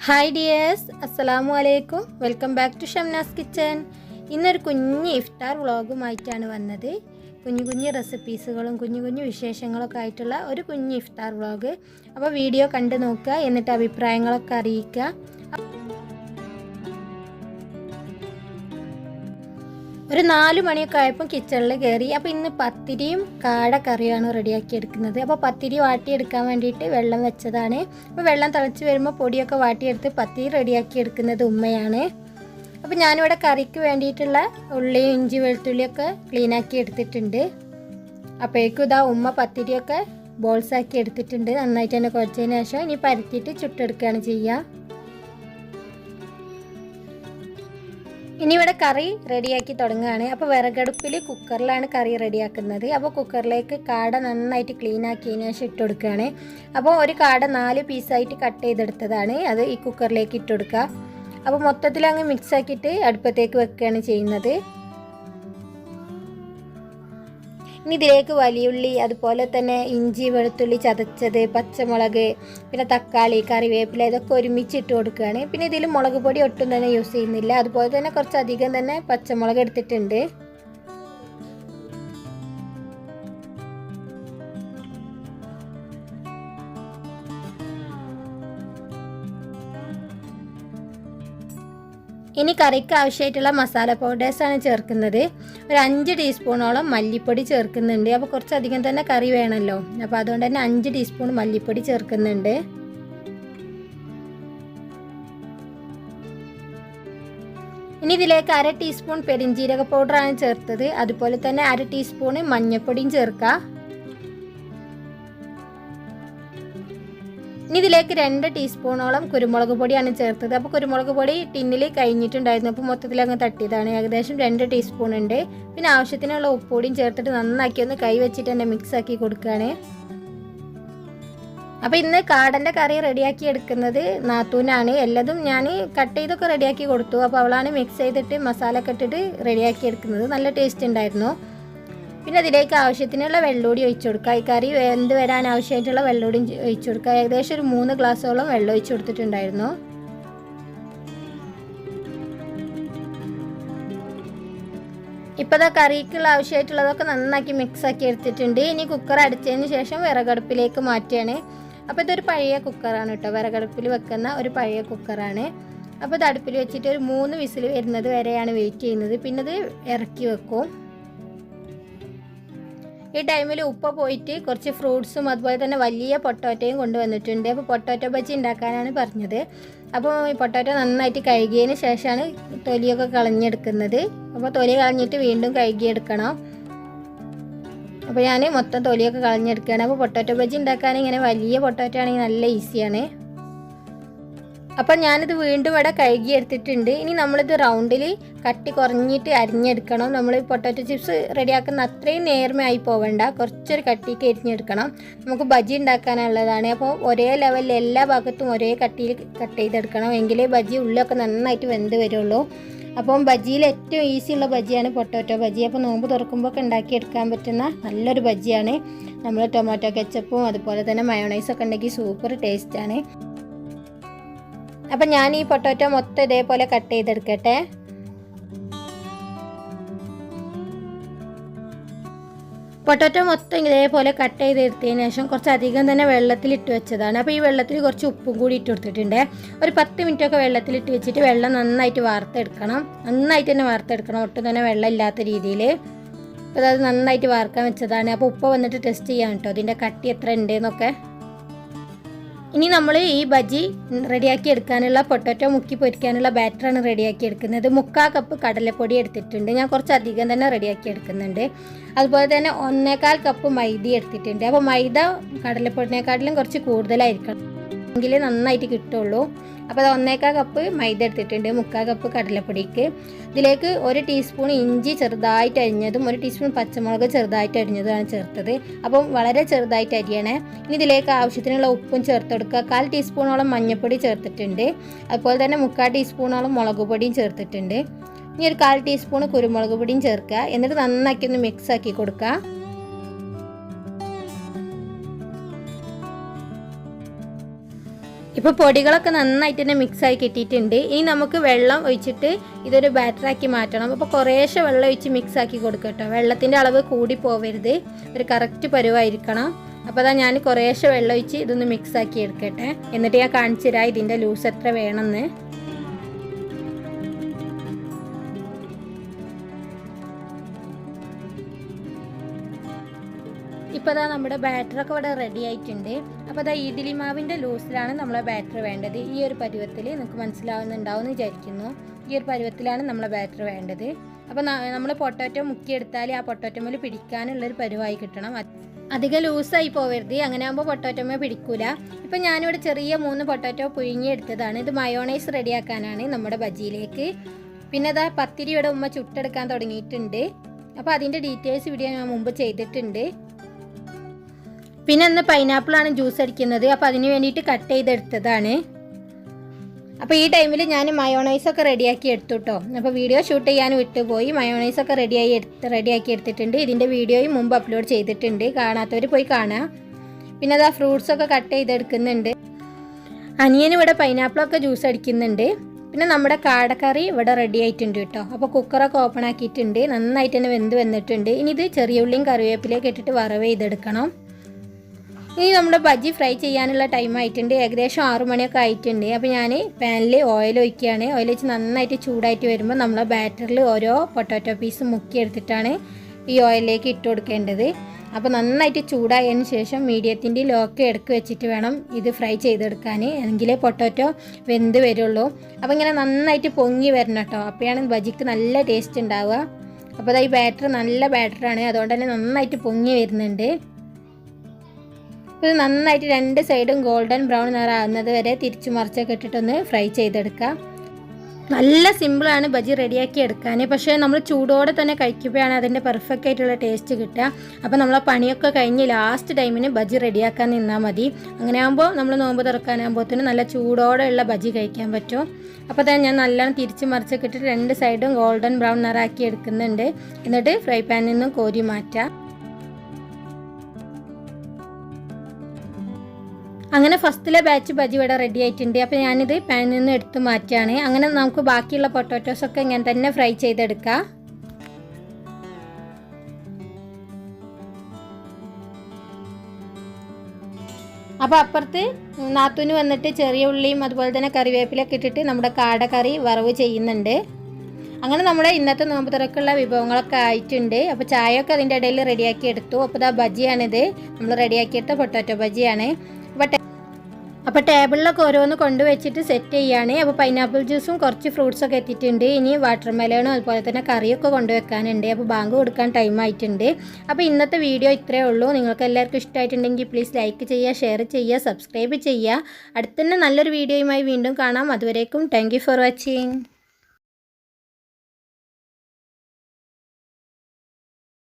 Hi dears, അസ്സലാമു അലൈക്കും. Welcome back to Shamna's kitchen. ഇന്നൊരു കുഞ്ഞ് ഇഫ്താർ വ്ളോഗുമായിട്ടാണ് വന്നത്. കുഞ്ഞു റെസിപ്പീസുകളും കുഞ്ഞു വിശേഷങ്ങളൊക്കെ ആയിട്ടുള്ള ഒരു കുഞ്ഞ് ഇഫ്താർ വ്ളോഗ്. അപ്പോൾ വീഡിയോ കണ്ടു നോക്കുക, എന്നിട്ട് അഭിപ്രായങ്ങളൊക്കെ അറിയിക്കുക. ഒരു 4 മണിയൊക്കെ ആയപ്പോൾ കിച്ചണിൽ കയറി. അപ്പോൾ ഇന്ന് പത്തിരിയും കാട കറിയാണ് റെഡിയാക്കി എടുക്കുന്നത്. അപ്പോൾ പത്തിരി വാട്ടിയെടുക്കാൻ വേണ്ടിയിട്ട് വെള്ളം വെച്ചതാണ്. അപ്പോൾ വെള്ളം തിളച്ച് വരുമ്പോൾ പൊടിയൊക്കെ വാട്ടിയെടുത്ത് പത്തിരി റെഡിയാക്കി എടുക്കുന്നത് ഉമ്മയാണ്. അപ്പോൾ ഞാനിവിടെ കറിക്ക് വേണ്ടിയിട്ടുള്ള ഉള്ളിയും ഇഞ്ചി വെളുത്തുള്ളിയൊക്കെ ക്ലീനാക്കി എടുത്തിട്ടുണ്ട്. അപ്പോഴേക്കും ഇതാ ഉമ്മ പത്തിരിയൊക്കെ ബോൾസാക്കി എടുത്തിട്ടുണ്ട്. നന്നായിട്ട് തന്നെ കുഴച്ചതിന് ശേഷം ഇനി പരത്തിയിട്ട് ചുട്ടെടുക്കുകയാണ് ചെയ്യുക. ഇനി ഇവിടെ കറി റെഡിയാക്കി തുടങ്ങുകയാണ്. അപ്പോൾ വിറകടുപ്പിൽ കുക്കറിലാണ് കറി റെഡിയാക്കുന്നത്. അപ്പോൾ കുക്കറിലേക്ക് കാട നന്നായിട്ട് ക്ലീൻ ആക്കിയതിന് ശേഷം ഇട്ട് കൊടുക്കുകയാണ്. അപ്പോൾ ഒരു കാട 4 പീസായിട്ട് കട്ട് ചെയ്തെടുത്തതാണ്. അത് ഈ കുക്കറിലേക്ക് ഇട്ട് കൊടുക്കുക. അപ്പോൾ മൊത്തത്തിൽ അങ്ങ് മിക്സ് ആക്കിയിട്ട് അടുപ്പത്തേക്ക് വെക്കുകയാണ് ചെയ്യുന്നത്. ഇനി ഇതിലേക്ക് വലിയുള്ളി, അതുപോലെ തന്നെ ഇഞ്ചി വെളുത്തുള്ളി ചതച്ചത്, പച്ചമുളക്, പിന്നെ തക്കാളി, കറിവേപ്പില ഇതൊക്കെ ഒരുമിച്ച് ഇട്ട് കൊടുക്കുകയാണ്. പിന്നെ ഇതിൽ മുളക് പൊടി ഒട്ടും തന്നെ യൂസ് ചെയ്യുന്നില്ല. അതുപോലെ തന്നെ കുറച്ചധികം തന്നെ പച്ചമുളക് എടുത്തിട്ടുണ്ട്. ഇനി കറിക്ക് ആവശ്യമായിട്ടുള്ള മസാല പൗഡേഴ്സാണ് ചേർക്കുന്നത്. ഒരു 5 ടീസ്പൂണോളം മല്ലിപ്പൊടി ചേർക്കുന്നുണ്ട്. അപ്പോൾ കുറച്ചധികം തന്നെ കറി വേണമല്ലോ, അപ്പോൾ അതുകൊണ്ട് തന്നെ 5 ടീസ്പൂൺ മല്ലിപ്പൊടി ചേർക്കുന്നുണ്ട്. ഇനി ഇതിലേക്ക് 1/2 ടീസ്പൂൺ പെരിഞ്ജീരക പൗഡറാണ് ചേർത്തത്. അതുപോലെ തന്നെ 1/2 ടീസ്പൂൺ മഞ്ഞൾപ്പൊടിയും ചേർക്കുക. ഇനി ഇതിലേക്ക് 2 ടീസ്പൂണോളം കുരുമുളക് പൊടിയാണ് ചേർത്തത്. അപ്പോൾ കുരുമുളക് പൊടി ടിന്നിൽ കഴിഞ്ഞിട്ടുണ്ടായിരുന്നു. അപ്പോൾ മൊത്തത്തിൽ അങ്ങ് തട്ടിയതാണ്. ഏകദേശം 2 ടീസ്പൂൺ ഉണ്ട്. പിന്നെ ആവശ്യത്തിനുള്ള ഉപ്പുപൊടിയും ചേർത്തിട്ട് നന്നാക്കി ഒന്ന് കൈ വെച്ചിട്ട് തന്നെ മിക്സ് ആക്കി കൊടുക്കുകയാണ്. അപ്പോൾ ഇന്ന് കാടൻ്റെ കറി റെഡിയാക്കി എടുക്കുന്നത് നാത്തൂനാണ്. എല്ലാതും ഞാൻ കട്ട് ചെയ്തൊക്കെ റെഡിയാക്കി കൊടുത്തു. അപ്പോൾ അവളാണ് മിക്സ് ചെയ്തിട്ട് മസാല ഒക്കെ ഇട്ടിട്ട് റെഡിയാക്കി എടുക്കുന്നത്. നല്ല ടേസ്റ്റ് ഉണ്ടായിരുന്നു. പിന്നെ അതിലേക്ക് ആവശ്യത്തിനുള്ള വെള്ളൂടി ഒഴിച്ചു കൊടുക്കുക. ഈ കറി വെന്ത് വരാൻ ആവശ്യമായിട്ടുള്ള വെള്ളൂടി ഒഴിച്ചു കൊടുക്കുക. ഏകദേശം ഒരു 3 ഗ്ലാസ്സോളം വെള്ളം ഒഴിച്ചു കൊടുത്തിട്ടുണ്ടായിരുന്നു. ഇപ്പോൾ ആ കറിക്കുള്ള ആവശ്യമായിട്ടുള്ളതൊക്കെ നന്നാക്കി മിക്സ് ആക്കി എടുത്തിട്ടുണ്ട്. ഇനി കുക്കർ അടച്ചതിന് ശേഷം വിറകടുപ്പിലേക്ക് മാറ്റുകയാണ്. അപ്പോൾ ഇതൊരു പഴയ കുക്കറാണ് കേട്ടോ, വിറകടുപ്പിൽ വെക്കുന്ന ഒരു പഴയ കുക്കറാണ്. അപ്പോൾ ഇത് അടുപ്പിൽ വെച്ചിട്ട് ഒരു 3 വിസിൽ വരുന്നത് വരെയാണ് വെയിറ്റ് ചെയ്യുന്നത്. പിന്നെ ഇത് ഇറക്കി വെക്കും. ഈ ടൈമിൽ ഉപ്പ പോയിട്ട് കുറച്ച് ഫ്രൂട്ട്സും അതുപോലെ തന്നെ വലിയ പൊട്ടാറ്റോയും കൊണ്ടുവന്നിട്ടുണ്ട്. അപ്പോൾ പൊട്ടാറ്റോ ബജ്ജി ഉണ്ടാക്കാനാണ് പറഞ്ഞത്. അപ്പോൾ ഈ പൊട്ടാറ്റോ നന്നായിട്ട് കഴുകിയതിന് ശേഷമാണ് തൊലിയൊക്കെ കളഞ്ഞെടുക്കുന്നത്. അപ്പോൾ തൊലി കളഞ്ഞിട്ട് വീണ്ടും കഴുകിയെടുക്കണം. അപ്പോൾ ഞാൻ മൊത്തം തൊലിയൊക്കെ കളഞ്ഞെടുക്കുകയാണ്. അപ്പോൾ പൊട്ടാറ്റോ ബജ്ജി ഉണ്ടാക്കാൻ ഇങ്ങനെ വലിയ പൊട്ടാറ്റോ ആണെങ്കിൽ നല്ല ഈസിയാണ്. അപ്പോൾ ഞാനിത് വീണ്ടും ഇവിടെ കഴുകി എടുത്തിട്ടുണ്ട്. ഇനി നമ്മളിത് റൗണ്ടിൽ കട്ടി കുറഞ്ഞിട്ട് അരിഞ്ഞെടുക്കണം. നമ്മൾ പൊട്ടാറ്റോ ചിപ്സ് റെഡിയാക്കുന്ന അത്രയും നേർമയായി പോവേണ്ട, കുറച്ചൊരു കട്ടിക്ക് അരിഞ്ഞെടുക്കണം. നമുക്ക് ബജ്ജി ഉണ്ടാക്കാനുള്ളതാണ്. അപ്പോൾ ഒരേ ലെവലിൽ എല്ലാ ഭാഗത്തും ഒരേ കട്ടിയിൽ കട്ട് ചെയ്തെടുക്കണം. എങ്കിലേ ബജ്ജി ഉള്ളിലൊക്കെ നന്നായിട്ട് വെന്ത് വരുള്ളൂ. അപ്പം ബജ്ജിയിൽ ഏറ്റവും ഈസിയുള്ള ബജ്ജിയാണ് പൊട്ടാറ്റോ ബജ്ജി. അപ്പോൾ നോമ്പ് തുറക്കുമ്പോൾ ഒക്കെ ഉണ്ടാക്കിയെടുക്കാൻ പറ്റുന്ന നല്ലൊരു ബജ്ജിയാണ്. നമ്മൾ ടൊമാറ്റോ കെച്ചപ്പും അതുപോലെ തന്നെ മയോണൈസൊക്കെ ഉണ്ടെങ്കിൽ സൂപ്പർ ടേസ്റ്റാണ്. അപ്പം ഞാൻ ഈ പൊട്ടാറ്റോ മൊത്തം ഇതേപോലെ കട്ട് ചെയ്തെടുക്കട്ടെ. പൊട്ടാറ്റോ മൊത്തം ഇതേപോലെ കട്ട് ചെയ്തെടുത്തതിന് ശേഷം കുറച്ചധികം തന്നെ വെള്ളത്തിലിട്ട് വെച്ചതാണ്. അപ്പോൾ ഈ വെള്ളത്തിൽ കുറച്ച് ഉപ്പും കൂടി ഇട്ട് കൊടുത്തിട്ടുണ്ട്. ഒരു 10 മിനിറ്റൊക്കെ വെള്ളത്തിലിട്ട് വെച്ചിട്ട് വെള്ളം നന്നായിട്ട് വാർത്തെടുക്കണം. നന്നായിട്ട് തന്നെ വാർത്തെടുക്കണം, ഒട്ടും തന്നെ വെള്ളം ഇല്ലാത്ത രീതിയിൽ. അപ്പോൾ അത് നന്നായിട്ട് വാർക്കാൻ വെച്ചതാണ്. അപ്പോൾ ഉപ്പ് വന്നിട്ട് ടെസ്റ്റ് ചെയ്യാം കേട്ടോ, ഇതിൻ്റെ കട്ടി എത്ര ഉണ്ട് എന്നൊക്കെ. ഇനി നമ്മൾ ഈ ബജ്ജി റെഡിയാക്കി എടുക്കാനുള്ള പൊട്ടാറ്റോ മുക്കി പൊരിക്കാനുള്ള ബാറ്ററാണ് റെഡിയാക്കി എടുക്കുന്നത്. 3/4 കപ്പ് കടലപ്പൊടി എടുത്തിട്ടുണ്ട്. ഞാൻ കുറച്ചധികം തന്നെ റെഡിയാക്കി എടുക്കുന്നുണ്ട്. അതുപോലെ തന്നെ 1/4 കപ്പ് മൈദ എടുത്തിട്ടുണ്ട്. അപ്പോൾ മൈദ കടലപ്പൊടിനേക്കാട്ടിലും കുറച്ച് കൂടുതലായിരിക്കണം, എങ്കിലേ നന്നായിട്ട് കിട്ടുള്ളൂ. അപ്പോൾ അത് 1/4 കപ്പ് മൈദ എടുത്തിട്ടുണ്ട്, 3/4 കപ്പ് കടലപ്പൊടിക്ക്. ഇതിലേക്ക് 1 ടീസ്പൂൺ ഇഞ്ചി ചെറുതായിട്ട് അരിഞ്ഞതും 1 ടീസ്പൂൺ പച്ചമുളക് ചെറുതായിട്ട് അരിഞ്ഞതുമാണ് ചേർത്തത്. അപ്പം വളരെ ചെറുതായിട്ട് അരിയണേ. ഇനി ഇതിലേക്ക് ആവശ്യത്തിനുള്ള ഉപ്പും ചേർത്ത് കൊടുക്കുക. 1/4 ടീസ്പൂണോളം മഞ്ഞൾപ്പൊടി ചേർത്തിട്ടുണ്ട്. അതുപോലെ തന്നെ 3/4 ടീസ്പൂണോളം മുളക് പൊടിയും ചേർത്തിട്ടുണ്ട്. ഇനി ഒരു 1/4 ടീസ്പൂൺ കുരുമുളക് പൊടിയും ചേർക്കുക. എന്നിട്ട് നന്നാക്കി ഒന്ന് മിക്സ് ആക്കി കൊടുക്കുക. ഇപ്പോൾ പൊടികളൊക്കെ നന്നായിട്ട് തന്നെ മിക്സായി കിട്ടിയിട്ടുണ്ട്. ഇനി നമുക്ക് വെള്ളം ഒഴിച്ചിട്ട് ഇതൊരു ബാറ്ററാക്കി മാറ്റണം. അപ്പോൾ കുറേശ്ശെ വെള്ളം ഒഴിച്ച് മിക്സാക്കി കൊടുക്കുക കേട്ടോ. വെള്ളത്തിൻ്റെ അളവ് കൂടി പോവരുത്, ഒരു കറക്റ്റ് പരുവായിരിക്കണം. അപ്പോൾ അതാ ഞാൻ കുറേശ്ശെ വെള്ളം ഒഴിച്ച് ഇതൊന്ന് മിക്സാക്കി എടുക്കട്ടെ. എന്നിട്ട് ഞാൻ കാണിച്ചു തരാം ഇതിൻ്റെ ലൂസ് എത്ര വേണമെന്ന്. ഇപ്പോൾ അതാ നമ്മുടെ ബാറ്ററൊക്കെ ഇവിടെ റെഡി ആയിട്ടുണ്ട്. അപ്പോൾ അതാ ഇഡ്ഡലി മാവിൻ്റെ ലൂസിലാണ് നമ്മളെ ബാറ്റർ വേണ്ടത്. ഈ ഒരു പരുവത്തിൽ നിങ്ങൾക്ക് മനസ്സിലാവുന്നുണ്ടാവും എന്ന് വിചാരിക്കുന്നു. ഈ ഒരു പരുവത്തിലാണ് നമ്മളെ ബാറ്റർ വേണ്ടത്. അപ്പോൾ നമ്മൾ പൊട്ടാറ്റോ മുക്കിയെടുത്താൽ ആ പൊട്ടാറ്റോമേൽ പിടിക്കാനുള്ളൊരു പരുവായി കിട്ടണം. അധികം ലൂസായി പോവരുത്, അങ്ങനെ ആകുമ്പോൾ പൊട്ടാറ്റോമേ പിടിക്കൂല. ഇപ്പം ഞാനിവിടെ ചെറിയ 3 പൊട്ടാറ്റോ പുഴുങ്ങിയെടുത്തതാണ്. ഇത് മയോണൈസ് റെഡിയാക്കാനാണ് നമ്മുടെ ബജിയിലേക്ക്. പിന്നെ അതാ പത്തിരി ഇവിടെ ഉമ്മ ചുട്ടെടുക്കാൻ തുടങ്ങിയിട്ടുണ്ട്. അപ്പോൾ അതിൻ്റെ ഡീറ്റെയിൽസ് വീഡിയോ ഞാൻ മുമ്പ് ചെയ്തിട്ടുണ്ട്. പിന്നെ ഇന്ന് പൈനാപ്പിളാണ് ജ്യൂസ് അടിക്കുന്നത്. അപ്പോൾ അതിന് വേണ്ടിയിട്ട് കട്ട് ചെയ്തെടുത്തതാണ്. അപ്പോൾ ഈ ടൈമിൽ ഞാൻ മയോണൈസൊക്കെ റെഡിയാക്കി എടുത്തു കേട്ടോ. അപ്പോൾ വീഡിയോ ഷൂട്ട് ചെയ്യാൻ വിട്ടുപോയി. മയോണൈസൊക്കെ റെഡിയാക്കി എടുത്തിട്ടുണ്ട്. ഇതിൻ്റെ വീഡിയോയും മുമ്പ് അപ്ലോഡ് ചെയ്തിട്ടുണ്ട്, കാണാത്തവർ പോയി കാണാം. പിന്നെ അതാ ഫ്രൂട്ട്സൊക്കെ കട്ട് ചെയ്തെടുക്കുന്നുണ്ട്. അനിയന് ഇവിടെ പൈനാപ്പിളൊക്കെ ജ്യൂസ് അടിക്കുന്നുണ്ട്. പിന്നെ നമ്മുടെ കാടക്കറി ഇവിടെ റെഡി ആയിട്ടുണ്ട് കേട്ടോ. അപ്പോൾ കുക്കറൊക്കെ ഓപ്പൺ ആക്കിയിട്ടുണ്ട്, നന്നായിട്ട് തന്നെ വെന്ത് വന്നിട്ടുണ്ട്. ഇനി ഇത് ചെറിയ ഉള്ളിയും കറിവേപ്പിലേക്ക് ഇട്ടിട്ട് വറവ് ചെയ്തെടുക്കണം. ഇനി നമ്മുടെ ബജ്ജി ഫ്രൈ ചെയ്യാനുള്ള ടൈം ആയിട്ടുണ്ട്. ഏകദേശം 6 മണിയൊക്കെ ആയിട്ടുണ്ട്. അപ്പോൾ ഞാൻ പാനിൽ ഓയിൽ ഒഴിക്കുകയാണ്. ഓയിൽ ഒഴിച്ച് നന്നായിട്ട് ചൂടായിട്ട് വരുമ്പോൾ നമ്മൾ ബാറ്ററിൽ ഓരോ പൊട്ടാറ്റോ പീസ് മുക്കിയെടുത്തിട്ടാണ് ഈ ഓയിലിലേക്ക് ഇട്ട് കൊടുക്കേണ്ടത്. അപ്പോൾ നന്നായിട്ട് ചൂടായതിന് ശേഷം മീഡിയത്തിൻ്റെ ലോക്ക് ഇടയ്ക്ക് വെച്ചിട്ട് വേണം ഇത് ഫ്രൈ ചെയ്തെടുക്കാൻ, എങ്കിലേ പൊട്ടാറ്റോ വെന്ത് വരുള്ളൂ. അപ്പോൾ ഇങ്ങനെ നന്നായിട്ട് പൊങ്ങി വരണം കേട്ടോ. അപ്പോഴാണ് ബജിക്ക് നല്ല ടേസ്റ്റ് ഉണ്ടാവുക. അപ്പോൾ ഈ ബാറ്റർ നല്ല ബാറ്ററാണ്, അതുകൊണ്ട് തന്നെ നന്നായിട്ട് പൊങ്ങി വരുന്നുണ്ട്. ഇത് നന്നായിട്ട് 2 സൈഡും ഗോൾഡൻ ബ്രൗൺ നിറാകുന്നത് വരെ തിരിച്ചു മറിച്ചൊക്കെ ഇട്ടിട്ടൊന്ന് ഫ്രൈ ചെയ്തെടുക്കാം. നല്ല സിമ്പിളാണ് ബജി റെഡിയാക്കി എടുക്കാൻ. പക്ഷേ നമ്മൾ ചൂടോടെ തന്നെ കഴിക്കുമ്പോഴാണ് അതിൻ്റെ പെർഫെക്റ്റ് ആയിട്ടുള്ള ടേസ്റ്റ് കിട്ടുക. അപ്പോൾ നമ്മളെ പണിയൊക്കെ കഴിഞ്ഞ് ലാസ്റ്റ് ടൈമിന് ബജി റെഡിയാക്കാൻ നിന്നാൽ മതി. അങ്ങനെ ആകുമ്പോൾ നമ്മൾ നോമ്പ് തുറക്കാനാകുമ്പോഴത്തേനും നല്ല ചൂടോടെ ഉള്ള ബജി കഴിക്കാൻ പറ്റും. അപ്പോൾ തന്നെ ഞാൻ നല്ലോണം തിരിച്ച് മറിച്ചൊക്കെ ഇട്ടിട്ട് 2 സൈഡും ഗോൾഡൻ ബ്രൗൺ നിറാക്കി എടുക്കുന്നുണ്ട്. എന്നിട്ട് ഫ്രൈ പാനിൽ നിന്നും കോരി മാറ്റാം. അങ്ങനെ ഫസ്റ്റിലെ ബാച്ച് ബജി ഇവിടെ റെഡി ആയിട്ടുണ്ട്. അപ്പോൾ ഞാനിത് പാനിൽ നിന്ന് എടുത്ത് മാറ്റുകയാണ്. അങ്ങനെ നമുക്ക് ബാക്കിയുള്ള പൊട്ടാറ്റോസൊക്കെ ഇങ്ങനെ തന്നെ ഫ്രൈ ചെയ്തെടുക്കാം. അപ്പോൾ അപ്പുറത്ത് നാത്തൂന് വന്നിട്ട് ചെറിയ ഉള്ളിയും അതുപോലെ തന്നെ കറിവേപ്പിലൊക്കെ ഇട്ടിട്ട് നമ്മുടെ കാടക്കറി വറവ് ചെയ്യുന്നുണ്ട്. അങ്ങനെ നമ്മുടെ ഇന്നത്തെ നോമ്പ് തുറക്കുള്ള വിഭവങ്ങളൊക്കെ ആയിട്ടുണ്ട്. അപ്പോൾ ചായയൊക്കെ അതിൻ്റെ ഇടയിൽ റെഡിയാക്കി എടുത്തു. അപ്പോൾ ഇതാ ബജിയാണിത്, നമ്മൾ റെഡിയാക്കിയെടുത്ത പൊട്ടാറ്റോ ബജിയാണ്. അപ്പോൾ ടേബിളിലൊക്കെ ഓരോന്ന് കൊണ്ടുവച്ചിട്ട് സെറ്റ് ചെയ്യുകയാണ്. അപ്പോൾ പൈനാപ്പിൾ ജ്യൂസും കുറച്ച് ഫ്രൂട്ട്സൊക്കെ എത്തിയിട്ടുണ്ട്. ഇനി വാട്ടർ മെലണും അതുപോലെ തന്നെ കറിയൊക്കെ കൊണ്ടുവെക്കാനുണ്ട്. അപ്പോൾ ബാങ്ക് കൊടുക്കാൻ ടൈം ആയിട്ടുണ്ട്. അപ്പോൾ ഇന്നത്തെ വീഡിയോ ഇത്രയേ ഉള്ളൂ. നിങ്ങൾക്ക് എല്ലാവർക്കും ഇഷ്ടമായിട്ടുണ്ടെങ്കിൽ പ്ലീസ് ലൈക്ക് ചെയ്യുക, ഷെയർ ചെയ്യുക, സബ്സ്ക്രൈബ് ചെയ്യുക. അടുത്തന്നെ നല്ലൊരു വീഡിയോയുമായി വീണ്ടും കാണാം. അതുവരേക്കും താങ്ക് യു ഫോർ വാച്ചിങ്.